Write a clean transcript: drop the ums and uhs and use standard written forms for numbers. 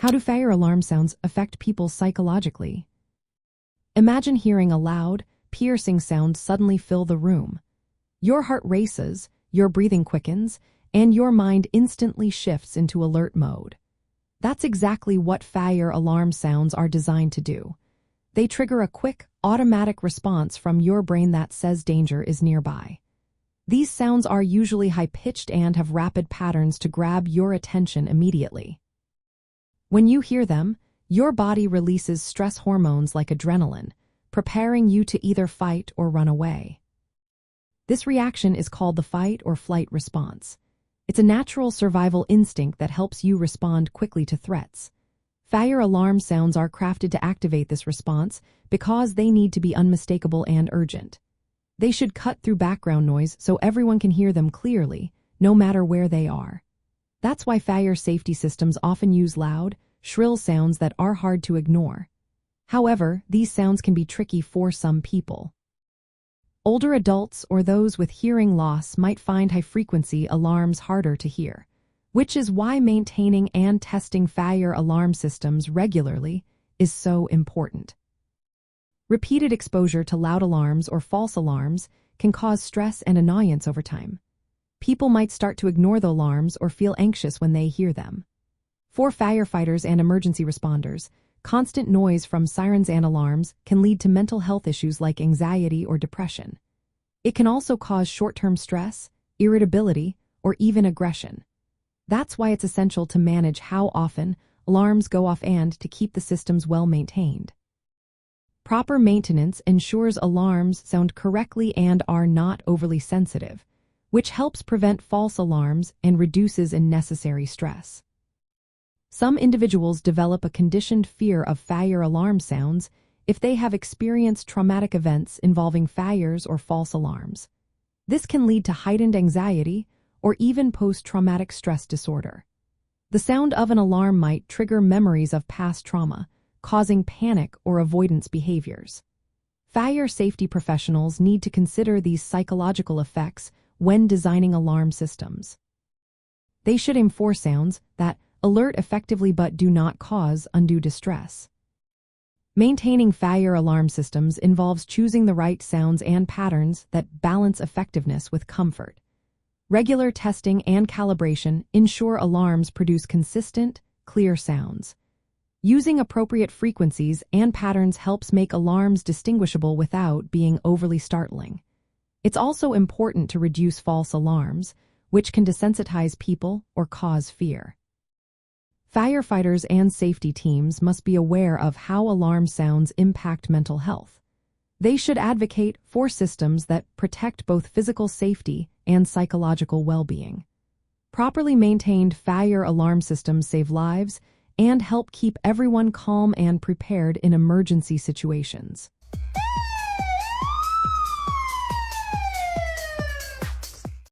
How do fire alarm sounds affect people psychologically? Imagine hearing a loud, piercing sound suddenly fill the room. Your heart races, your breathing quickens, and your mind instantly shifts into alert mode. That's exactly what fire alarm sounds are designed to do. They trigger a quick, automatic response from your brain that says danger is nearby. These sounds are usually high-pitched and have rapid patterns to grab your attention immediately. When you hear them, your body releases stress hormones like adrenaline, preparing you to either fight or run away. This reaction is called the fight or flight response. It's a natural survival instinct that helps you respond quickly to threats. Fire alarm sounds are crafted to activate this response because they need to be unmistakable and urgent. They should cut through background noise so everyone can hear them clearly, no matter where they are. That's why fire safety systems often use loud, shrill sounds that are hard to ignore. However, these sounds can be tricky for some people. Older adults or those with hearing loss might find high-frequency alarms harder to hear, which is why maintaining and testing fire alarm systems regularly is so important. Repeated exposure to loud alarms or false alarms can cause stress and annoyance over time. People might start to ignore the alarms or feel anxious when they hear them. For firefighters and emergency responders, constant noise from sirens and alarms can lead to mental health issues like anxiety or depression. It can also cause short-term stress, irritability, or even aggression. That's why it's essential to manage how often alarms go off and to keep the systems well maintained. Proper maintenance ensures alarms sound correctly and are not overly sensitive, which helps prevent false alarms and reduces unnecessary stress. Some individuals develop a conditioned fear of fire alarm sounds if they have experienced traumatic events involving fires or false alarms. This can lead to heightened anxiety or even post-traumatic stress disorder. The sound of an alarm might trigger memories of past trauma, causing panic or avoidance behaviors. Fire safety professionals need to consider these psychological effects when designing alarm systems. They should aim for sounds that alert effectively but do not cause undue distress. Maintaining fire alarm systems involves choosing the right sounds and patterns that balance effectiveness with comfort. Regular testing and calibration ensure alarms produce consistent, clear sounds. Using appropriate frequencies and patterns helps make alarms distinguishable without being overly startling. It's also important to reduce false alarms, which can desensitize people or cause fear. Firefighters and safety teams must be aware of how alarm sounds impact mental health. They should advocate for systems that protect both physical safety and psychological well-being. Properly maintained fire alarm systems save lives and help keep everyone calm and prepared in emergency situations.